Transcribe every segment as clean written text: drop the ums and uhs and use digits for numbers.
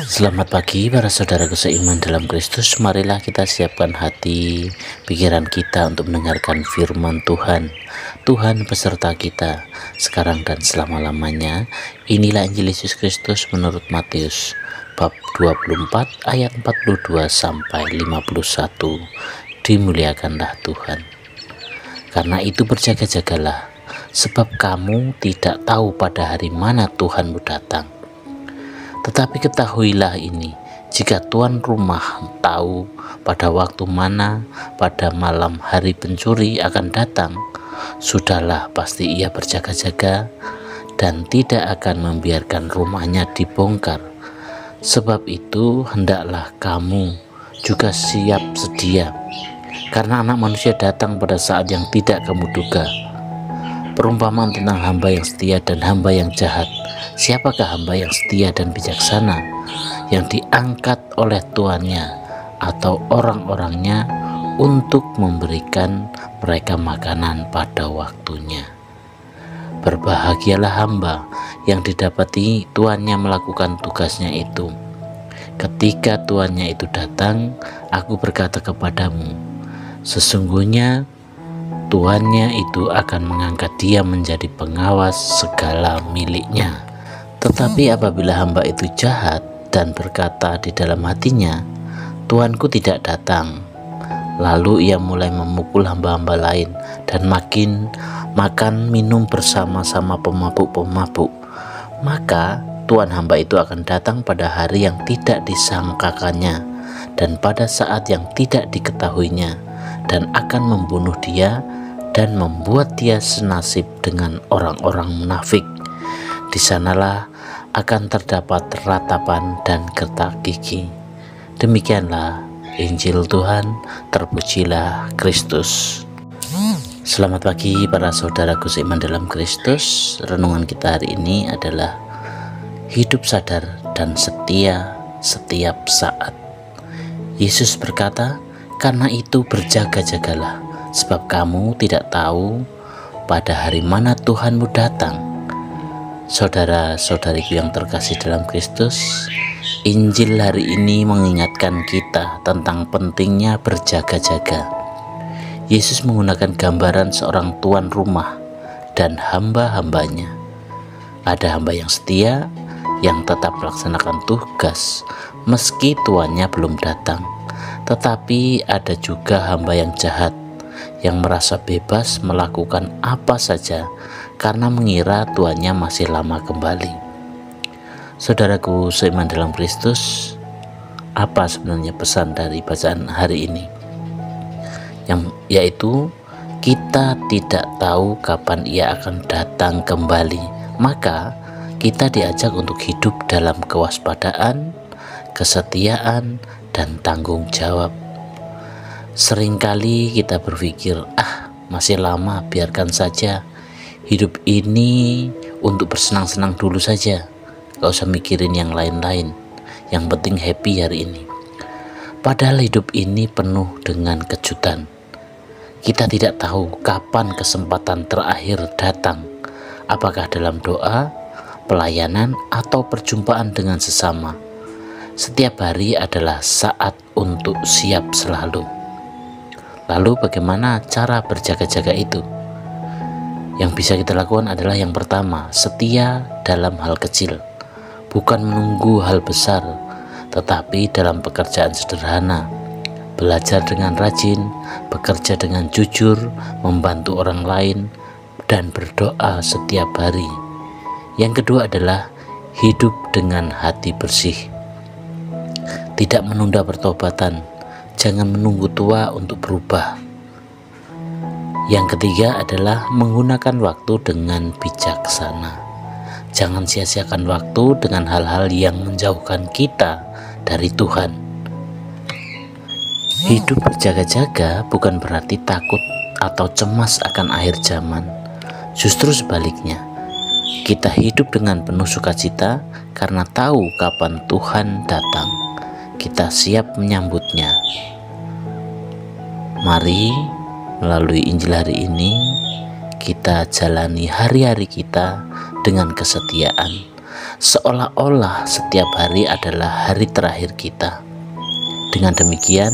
Selamat pagi para saudaraku seiman dalam Kristus. Marilah kita siapkan hati, pikiran kita untuk mendengarkan firman Tuhan. Tuhan beserta kita sekarang dan selama-lamanya. Inilah Injil Yesus Kristus menurut Matius bab 24 ayat 42 sampai 51. Dimuliakanlah Tuhan. Karena itu berjaga-jagalah, sebab kamu tidak tahu pada hari mana Tuhanmu datang. Tetapi ketahuilah ini, jika tuan rumah tahu pada waktu mana pada malam hari pencuri akan datang, sudahlah pasti ia berjaga-jaga dan tidak akan membiarkan rumahnya dibongkar. Sebab itu hendaklah kamu juga siap sedia, karena Anak Manusia datang pada saat yang tidak kamu duga. Perumpamaan tentang hamba yang setia dan hamba yang jahat. Siapakah hamba yang setia dan bijaksana, yang diangkat oleh tuannya atau orang-orangnya untuk memberikan mereka makanan pada waktunya? Berbahagialah hamba yang didapati tuannya melakukan tugasnya itu. Ketika tuannya itu datang, aku berkata kepadamu, sesungguhnya tuannya itu akan mengangkat dia menjadi pengawas segala miliknya. Tetapi apabila hamba itu jahat dan berkata di dalam hatinya, Tuanku tidak datang, lalu ia mulai memukul hamba-hamba lain dan makan minum bersama-sama pemabuk-pemabuk, maka tuan hamba itu akan datang pada hari yang tidak disangkakannya dan pada saat yang tidak diketahuinya, dan akan membunuh dia dan membuat dia senasib dengan orang-orang munafik. Di sanalah akan terdapat ratapan dan gertak gigi. Demikianlah Injil Tuhan, terpujilah Kristus. Selamat pagi para saudaraku seiman dalam Kristus. Renungan kita hari ini adalah hidup sadar dan setia setiap saat. Yesus berkata, karena itu berjaga-jagalah, sebab kamu tidak tahu pada hari mana Tuhanmu datang. Saudara-saudariku yang terkasih dalam Kristus, Injil hari ini mengingatkan kita tentang pentingnya berjaga-jaga. Yesus menggunakan gambaran seorang tuan rumah dan hamba-hambanya. Ada hamba yang setia, yang tetap melaksanakan tugas meski tuannya belum datang. Tetapi ada juga hamba yang jahat, yang merasa bebas melakukan apa saja karena mengira tuannya masih lama kembali. Saudaraku seiman dalam Kristus, apa sebenarnya pesan dari bacaan hari ini? Yaitu kita tidak tahu kapan ia akan datang kembali. Maka kita diajak untuk hidup dalam kewaspadaan, kesetiaan, dan tanggung jawab. Seringkali kita berpikir, masih lama, biarkan saja. Hidup ini untuk bersenang-senang dulu saja, gak usah mikirin yang lain-lain. Yang penting happy hari ini. Padahal hidup ini penuh dengan kejutan. Kita tidak tahu kapan kesempatan terakhir datang. Apakah dalam doa, pelayanan, atau perjumpaan dengan sesama. Setiap hari adalah saat untuk siap selalu. Lalu bagaimana cara berjaga-jaga itu? Yang bisa kita lakukan adalah yang pertama, setia dalam hal kecil. Bukan menunggu hal besar, tetapi dalam pekerjaan sederhana. Belajar dengan rajin, bekerja dengan jujur, membantu orang lain, dan berdoa setiap hari. Yang kedua adalah hidup dengan hati bersih. Tidak menunda pertobatan, jangan menunggu tua untuk berubah. Yang ketiga adalah menggunakan waktu dengan bijaksana. Jangan sia-siakan waktu dengan hal-hal yang menjauhkan kita dari Tuhan. Hidup berjaga-jaga bukan berarti takut atau cemas akan akhir zaman. Justru sebaliknya, kita hidup dengan penuh sukacita karena tahu kapan Tuhan datang. Kita siap menyambutnya. Mari melalui Injil hari ini kita jalani hari-hari kita dengan kesetiaan, seolah-olah setiap hari adalah hari terakhir kita. Dengan demikian,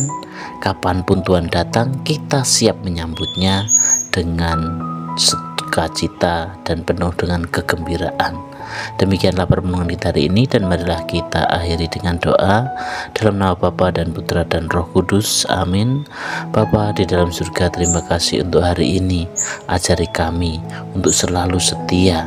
kapanpun Tuhan datang, kita siap menyambutnya dengan sukacita dan penuh dengan kegembiraan. Demikianlah pertemuan kita hari ini, dan marilah kita akhiri dengan doa dalam nama Bapa dan Putra dan Roh Kudus. Amin. Bapa di dalam surga, terima kasih untuk hari ini. Ajari kami untuk selalu setia,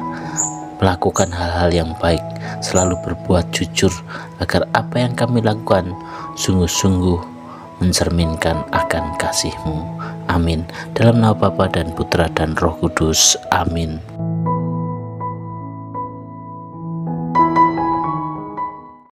melakukan hal-hal yang baik, selalu berbuat jujur, agar apa yang kami lakukan sungguh-sungguh mencerminkan akan kasih-Mu. Amin. Dalam nama Bapa dan Putra dan Roh Kudus. Amin.